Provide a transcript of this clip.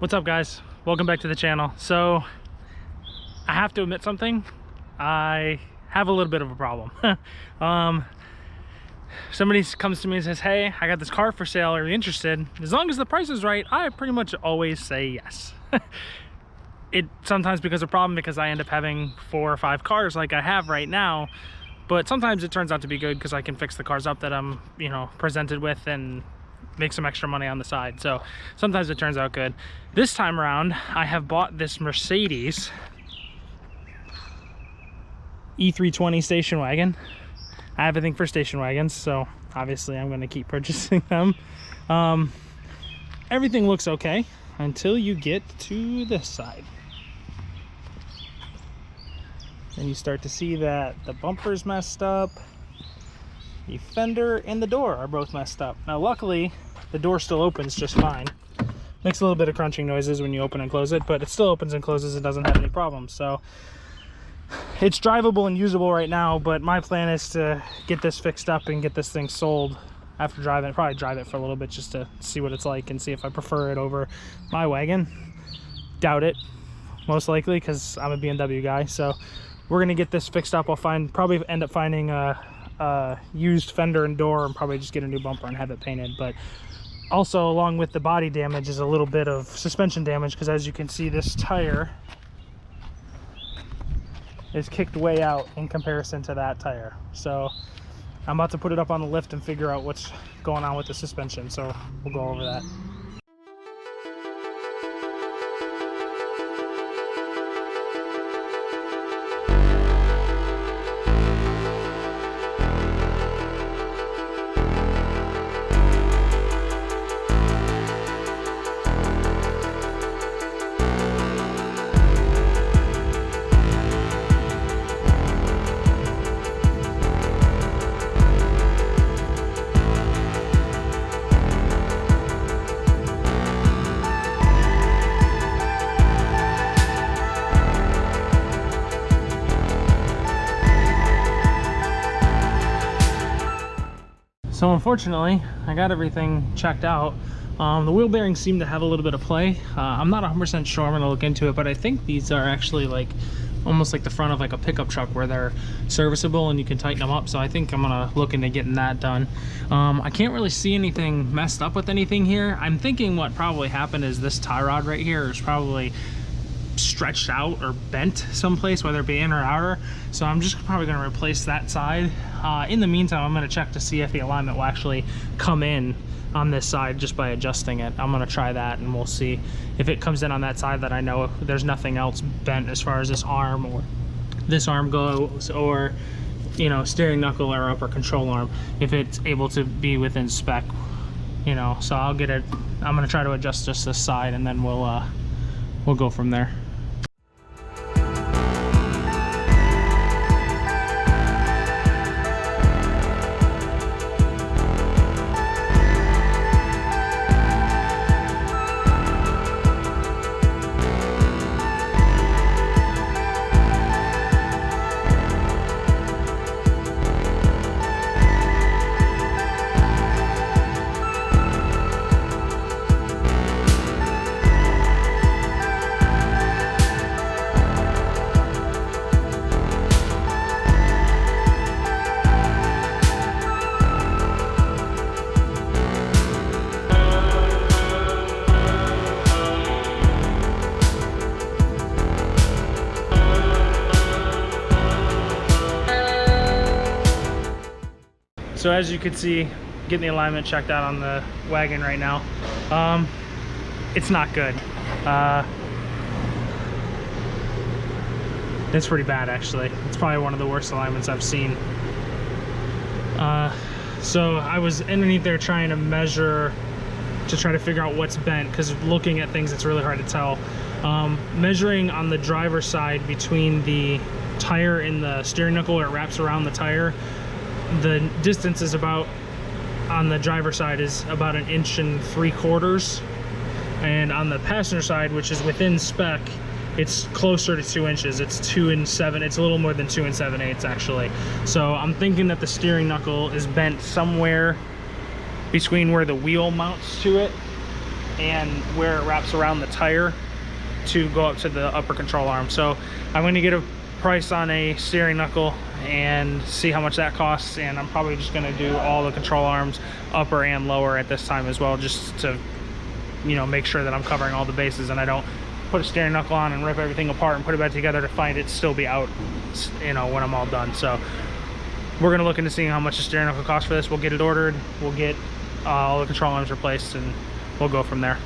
What's up, guys? Welcome back to the channel. So I have to admit something. I have a little bit of a problem. Somebody comes to me and says, hey, I got this car for sale, are you interested? As long as the price is right, I pretty much always say yes. It sometimes becomes a problem because I end up having 4 or 5 cars like I have right now, but sometimes it turns out to be good because I can fix the cars up that I'm, presented with and make some extra money on the side. So sometimes it turns out good. This time around, I have bought this Mercedes E320 station wagon. I have a thing for station wagons, so obviously I'm going to keep purchasing them. Everything looks okay until you get to this side. Then you start to see that the bumper's messed up, the fender and the door are both messed up. Now luckily the door still opens just fine. Makes a little bit of crunching noises when you open and close it, but it still opens and closes. It doesn't have any problems. So it's drivable and usable right now, but my plan is to get this fixed up and get this thing sold after driving it. Probably drive it for a little bit just to see what it's like and see if I prefer it over my wagon. Doubt it, most likely, because I'm a BMW guy. So we're gonna get this fixed up. I'll probably end up finding a used fender and door and probably just get a new bumper and have it painted. But also, along with the body damage, is a little bit of suspension damage, because as you can see, this tire is kicked way out in comparison to that tire. So I'm about to put it up on the lift and figure out what's going on with the suspension, so we'll go over that. So unfortunately, I got everything checked out. The wheel bearings seem to have a little bit of play. I'm not 100% sure. I'm gonna look into it, but I think these are actually like almost like the front of like a pickup truck where they're serviceable and you can tighten them up. So I think I'm gonna look into getting that done. I can't really see anything messed up with anything here. I'm thinking what probably happened is this tie rod right here is probably stretched out or bent someplace, whether it be in or outer. So I'm just probably going to replace that side. In the meantime, I'm going to check to see if the alignment will actually come in on this side just by adjusting it. I'm going to try that and we'll see if it comes in on that side that I know there's nothing else bent as far as this arm or this arm goes, or steering knuckle or upper control arm, if it's able to be within spec. So I'll get it. I'm going to try to adjust just this side and then we'll go from there. So as you can see, getting the alignment checked out on the wagon right now, it's not good. It's pretty bad, actually. It's probably one of the worst alignments I've seen. So I was underneath there trying to measure to try to figure out what's bent, because looking at things, it's really hard to tell. Measuring on the driver's side between the tire and the steering knuckle where it wraps around the tire, the distance is about, on the driver's side, is about 1.75 inches, and on the passenger side, which is within spec, it's closer to 2 inches. It's 2 7. It's a little more than 2 7/8 actually. So I'm thinking that the steering knuckle is bent somewhere between where the wheel mounts to it and where it wraps around the tire to go up to the upper control arm. So I'm going to get a price on a steering knuckle and see how much that costs, and I'm probably just going to do all the control arms, upper and lower, at this time as well, just to, you know, make sure that I'm covering all the bases and I don't put a steering knuckle on and rip everything apart and put it back together to find it still be out, you know, when I'm all done. So we're going to look into seeing how much the steering knuckle costs for this. We'll get it ordered, we'll get all the control arms replaced, and we'll go from there.